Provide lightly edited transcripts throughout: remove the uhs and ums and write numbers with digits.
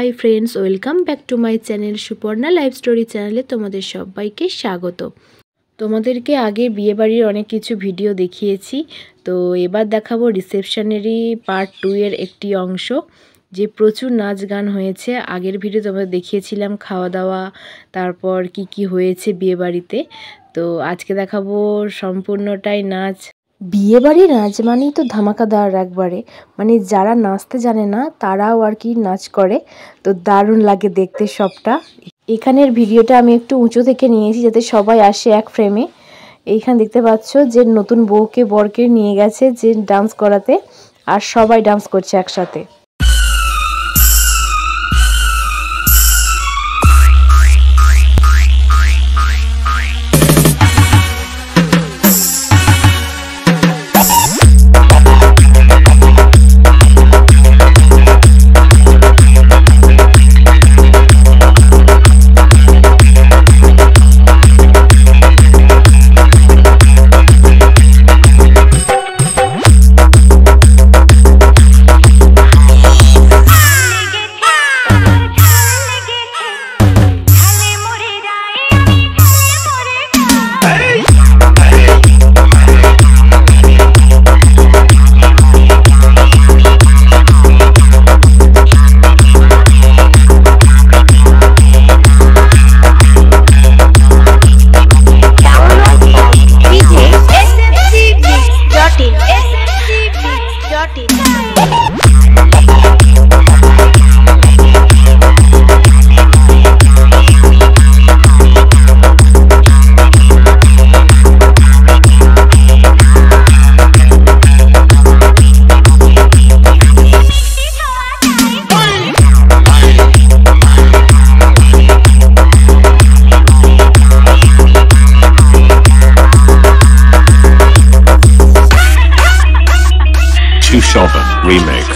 Hi friends, welcome back to my channel Suparna life story চ্যানেলে তোমাদের সবাইকে স্বাগত। তোমাদেরকে আগে বিয়েবাড়ির অনেক কিছু ভিডিও দেখিয়েছি, তো এবার দেখাবো রিসেপশনেরই পার্ট 2 এর একটি অংশ, যে প্রচুর নাচ গান হয়েছে। আগের ভিডিও তোমাদের দেখিয়েছিলাম খাওয়া দাওয়া, তারপর কি হয়েছে বিয়েবাড়িতে। তো আজকে দেখাবো সম্পূর্ণটাই নাচ। বিয়েবাড়ি নাচ মানেই তো ধামাকাদার একবারে, মানে যারা নাচতে জানে না তারাও আর কি নাচ করে, তো দারুণ লাগে দেখতে সবটা। এখানের ভিডিওটা আমি একটু উঁচু থেকে নিয়েছি যাতে সবাই আসে এক ফ্রেমে। এইখানে দেখতে পাচ্ছ যে নতুন বউকে বরকে নিয়ে গেছে যে ডান্স করাতে, আর সবাই ডান্স করছে একসাথে। Chauvin Remix.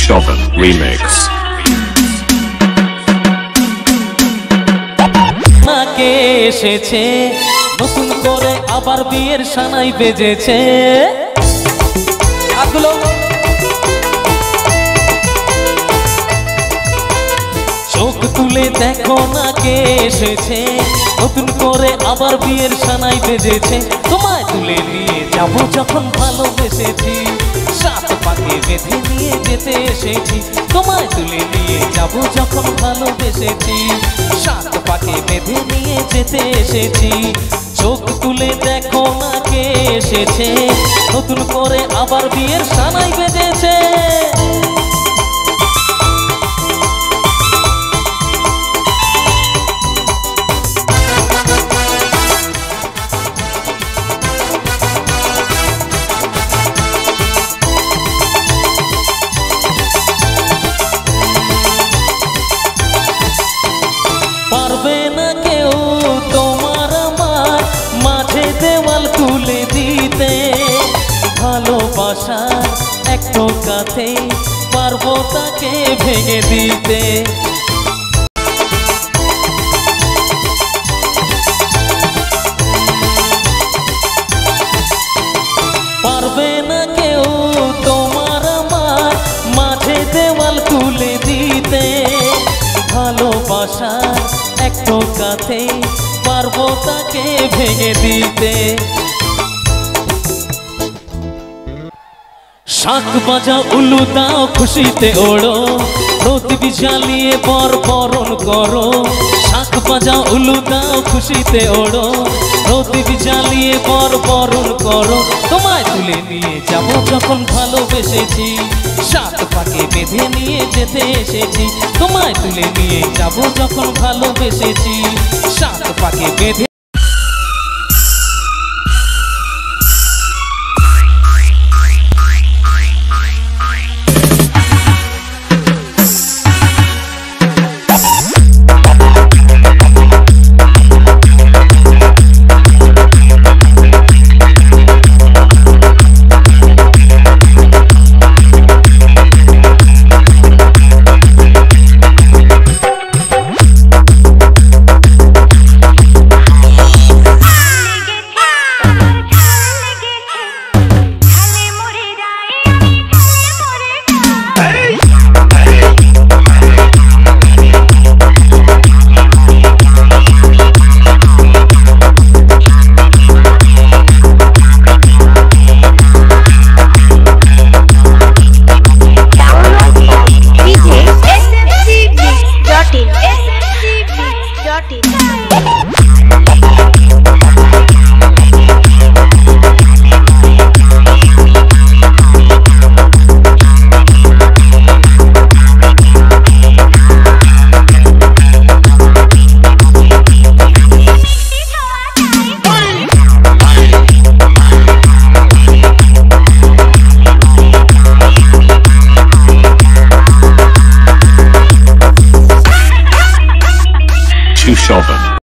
Chauvin Remix. নাকে এসেছে নতুন করে আবার বিয়ের সানাই বেজেছে। আগলো চোখ তুলে দেখো নাকে এসেছে নতুন করে আবার বিয়ের সানাই বেজেছে। তোমায় তুলে নিয়ে যাবো যখন ভালোবেসেছি, সাত পাকে বেঁধে নিয়ে যেতে এসেছি। তোমায় তুলে নিয়ে যাবো যখন ভালোবেসেছি, সাত পাকে বেঁধে নিয়ে যেতে এসেছি। চোখ তুলে দেখো না কে এসেছে নতুন করে আবার বিয়ের সানাই বেজেছে। পারবে না কেউ তোমার আমার মাঝে দেওয়াল তুলে দিতে, ভালোবাসার এক টোকাতে পারবো তাকে ভেঙে দিতে। পারবে না কেউ তোমার আমার মাঝে দেওয়াল তুলে দিতে, ভালোবাসার এক টোকাতে পারবো তাকে ভেঙে দিতে। শাঁখ বাজাও উলু দাও খুশিতে ওড়ো, প্রদীপ জ্বালিয়ে বরণ করো। শাঁখ বাজাও উলু দাও খুশিতে ওড়ো, প্রদীপ জ্বালিয়ে বরণ করো। তোমায় তুলে নিয়ে যাবো যখন ভালোবেসেছি, সাত পাকে বেঁধে নিয়ে যেতে এসেছি। তোমায় তুলে নিয়ে যাবো যখন ভালোবেসেছি, সাত পাকে বেঁধে। Shopping.